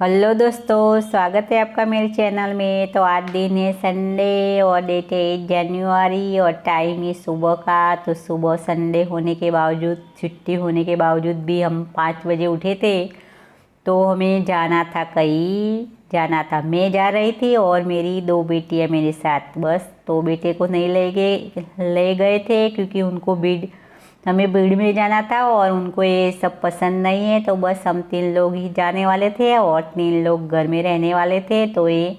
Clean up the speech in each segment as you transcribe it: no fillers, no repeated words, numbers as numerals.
Hello दोस्तों, स्वागत है आपका मेरे चैनल में। तो आज दिन है संडे और डेट है 8 जनवरी और टाइम है सुबह का। तो सुबह संडे होने के बावजूद, छुट्टी होने के बावजूद भी हम 5 बजे उठे थे। तो हमें जाना था, कहीं जाना था। मैं जा रही थी और मेरी 2 बेटियां मेरे साथ। बस 2 बेटे को नहीं ले गए थे क्योंकि उनको हमें भीड़ में जाना था और उनको ये सब पसंद नहीं है। तो बस हम 3 लोग ही जाने वाले थे और 3 लोग घर में रहने वाले थे। तो ये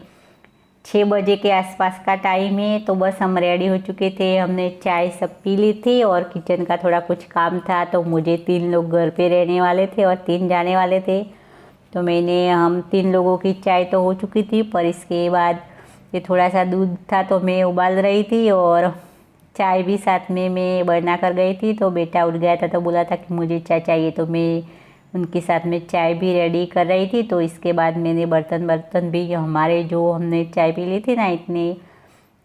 6 बजे के आसपास का टाइम है। तो बस हम रेडी हो चुके थे, हमने चाय सब पी ली थी और किचन का थोड़ा कुछ काम था। तो मुझे 3 लोग घर पे रहने वाले थे और 3 जाने वाले थे। तो हम 3 लोगों की चाय तो हो चुकी थी, पर इसके बाद ये थोड़ा सा दूध था तो मैं उबाल रही थी और चाय भी साथ में मैं बना कर गई थी। तो बेटा उठ गया था तो बोला था कि मुझे चाय चाहिए, तो मैं उनके साथ में चाय भी रेडी कर रही थी। तो इसके बाद मैंने बर्तन भी हमारे जो हमने चाय पी ली थी ना, इतने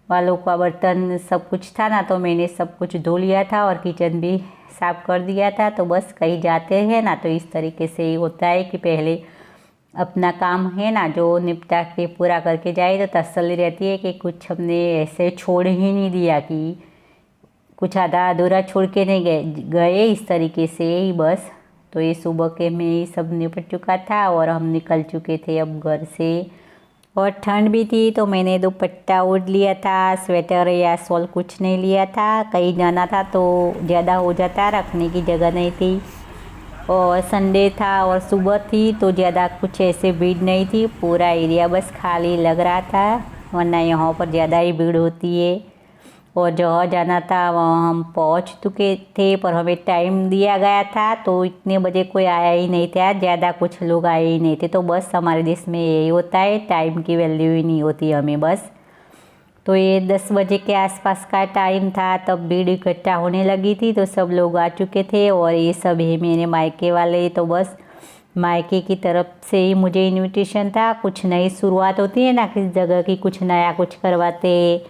वालों का बर्तन सब कुछ था ना, तो मैंने सब कुछ धो लिया था और किचन भी साफ़ कर दिया था। तो बस कहीं जाते हैं ना तो इस तरीके से ही होता है कि पहले अपना काम है ना जो निपटा के पूरा करके जाए तो तसल्ली रहती है कि कुछ हमने ऐसे छोड़ ही नहीं दिया, कि कुछ आधा अधूरा छोड़ के नहीं गए इस तरीके से ही बस। तो ये सुबह के में ही सब निपट चुका था और हम निकल चुके थे अब घर से। और ठंड भी थी तो मैंने दुपट्टा ओढ़ लिया था, स्वेटर या शॉल कुछ नहीं लिया था। कहीं जाना था तो ज़्यादा हो जाता, रखने की जगह नहीं थी। और संडे था और सुबह थी तो ज़्यादा कुछ ऐसे भीड़ नहीं थी, पूरा एरिया बस खाली लग रहा था, वरना यहाँ पर ज़्यादा ही भीड़ होती है। और जहाँ जाना था वहाँ हम पहुँच चुके थे, पर हमें टाइम दिया गया था तो इतने बजे कोई आया ही नहीं था, ज़्यादा कुछ लोग आए ही नहीं थे। तो बस हमारे देश में यही होता है, टाइम की वैल्यू ही नहीं होती हमें बस। तो ये 10 बजे के आसपास का टाइम था, तब भीड़ इकट्ठा होने लगी थी। तो सब लोग आ चुके थे और ये सब है मेरे मायके वाले। तो बस मायके की तरफ से ही मुझे इनविटेशन था। कुछ नई शुरुआत होती है ना किस जगह की, कुछ नया कुछ करवाते,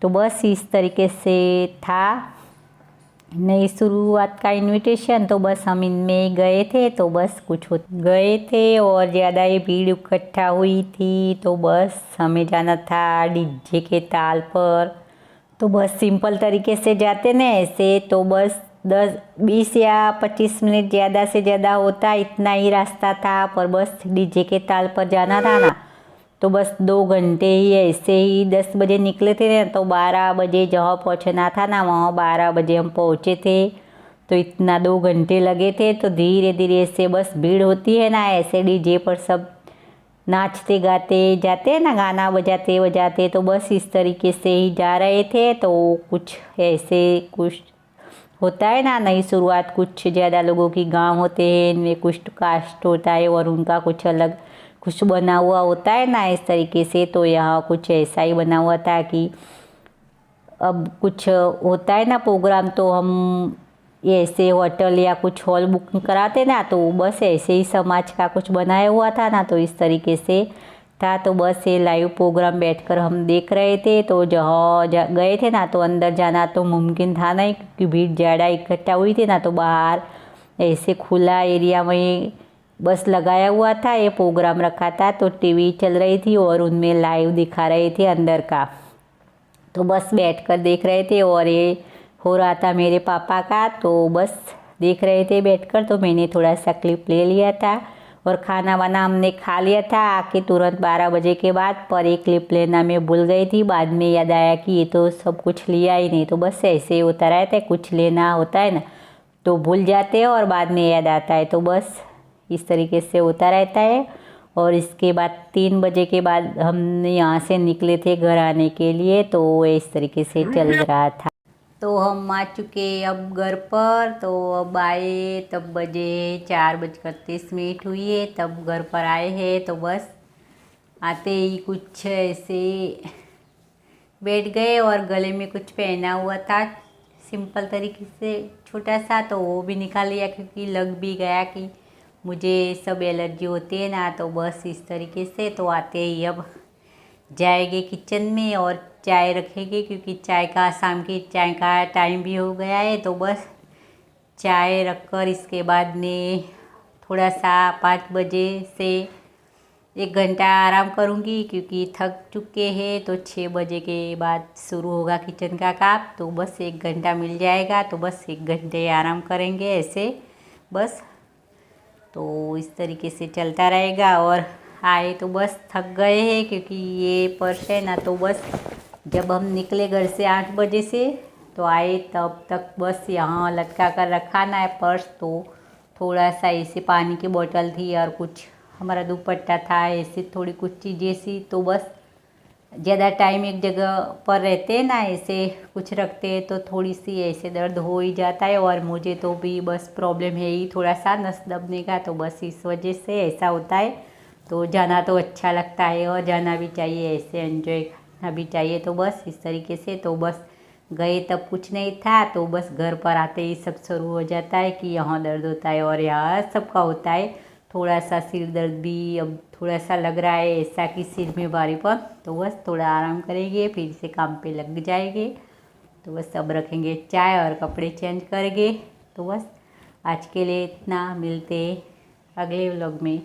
तो बस इस तरीके से था नई शुरुआत का इनविटेशन। तो बस हम इनमें गए थे, तो बस कुछ गए थे और ज़्यादा ही भीड़ इकट्ठा हुई थी। तो बस हमें जाना था डीजे के ताल पर। तो बस सिंपल तरीके से जाते ना ऐसे, तो बस 10 20 या 25 मिनट ज़्यादा से ज़्यादा होता, इतना ही रास्ता था। पर बस डीजे के ताल पर जाना था ना, तो बस 2 घंटे ही ऐसे ही 10 बजे निकले थे ना, तो 12 बजे जहाँ पहुँचना था ना वहाँ 12 बजे हम पहुँचे थे। तो इतना 2 घंटे लगे थे। तो धीरे धीरे से बस भीड़ होती है ना ऐसे, डीजे पर सब नाचते गाते जाते हैं ना, गाना बजाते बजाते, तो बस इस तरीके से ही जा रहे थे। तो कुछ ऐसे कुछ होता है ना नई शुरुआत, कुछ ज़्यादा लोगों की गांव होते हैं, इनमें कुछ कास्ट होता है और उनका कुछ अलग कुछ बना हुआ होता है ना इस तरीके से। तो यहाँ कुछ ऐसा ही बना हुआ था कि अब कुछ होता है ना प्रोग्राम, तो हम ये ऐसे होटल या कुछ हॉल बुक कराते ना, तो बस ऐसे ही समाज का कुछ बनाया हुआ था ना, तो इस तरीके से था। तो बस ये लाइव प्रोग्राम बैठकर हम देख रहे थे। तो जहाँ गए थे ना तो अंदर जाना तो मुमकिन था नहीं, क्योंकि भीड़ ज़्यादा इकट्ठा हुई थी ना। तो बाहर ऐसे खुला एरिया में बस लगाया हुआ था, ये प्रोग्राम रखा था, तो टीवी चल रही थी और उनमें लाइव दिखा रहे थे अंदर का। तो बस बैठकर देख रहे थे और ये हो रहा था मेरे पापा का, तो बस देख रहे थे बैठकर। तो मैंने थोड़ा सा क्लिप ले लिया था और खाना वाना हमने खा लिया था आके तुरंत 12 बजे के बाद। पर एक क्लिप लेना मैं भूल गई थी, बाद में याद आया कि ये तो सब कुछ लिया ही नहीं। तो बस ऐसे ही होता रहता है, कुछ लेना होता है ना तो भूल जाते हैं और बाद में याद आता है। तो बस इस तरीके से होता रहता है। और इसके बाद 3 बजे के बाद हम यहाँ से निकले थे घर आने के लिए, तो इस तरीके से चल रहा था। तो हम आ चुके अब घर पर। तो अब आए तब बजे 4:30 हुई है, तब घर पर आए हैं। तो बस आते ही कुछ ऐसे बैठ गए और गले में कुछ पहना हुआ था सिंपल तरीके से छोटा सा, तो वो भी निकाल लिया क्योंकि लग भी गया कि मुझे सब एलर्जी होती है ना। तो बस इस तरीके से तो आते ही अब जाएंगे किचन में और चाय रखेंगे, क्योंकि शाम की चाय का टाइम भी हो गया है। तो बस चाय रखकर इसके बाद में थोड़ा सा 5 बजे से 1 घंटा आराम करूँगी क्योंकि थक चुके हैं। तो 6 बजे के बाद शुरू होगा किचन का काम, तो बस 1 घंटा मिल जाएगा, तो बस 1 घंटे आराम करेंगे ऐसे बस। तो इस तरीके से चलता रहेगा। और आए तो बस थक गए हैं क्योंकि ये पर्स है ना, तो बस जब हम निकले घर से 8 बजे से तो आए तब तक बस यहाँ लटका कर रखा ना है पर्स। तो थोड़ा सा ऐसे पानी की बोतल थी और कुछ हमारा दुपट्टा था, ऐसे थोड़ी कुछ चीज़ें सी। तो बस ज़्यादा टाइम एक जगह पर रहते हैं ना, ऐसे कुछ रखते हैं तो थोड़ी सी ऐसे दर्द हो ही जाता है। और मुझे तो भी बस प्रॉब्लम है ही थोड़ा सा नस दबने का, तो बस इस वजह से ऐसा होता है। तो जाना तो अच्छा लगता है और जाना भी चाहिए, ऐसे एंजॉय करना भी चाहिए। तो बस इस तरीके से तो बस गए तब कुछ नहीं था, तो बस घर पर आते ही सब शुरू हो जाता है कि यहाँ दर्द होता है और यहाँ सबका होता है। थोड़ा सा सिर दर्द भी अब थोड़ा सा लग रहा है ऐसा कि सिर में भारीपन। तो बस थोड़ा आराम करेंगे, फिर से काम पे लग जाएंगे। तो बस अब रखेंगे चाय और कपड़े चेंज करेंगे। तो बस आज के लिए इतना, मिलते अगले व्लॉग में।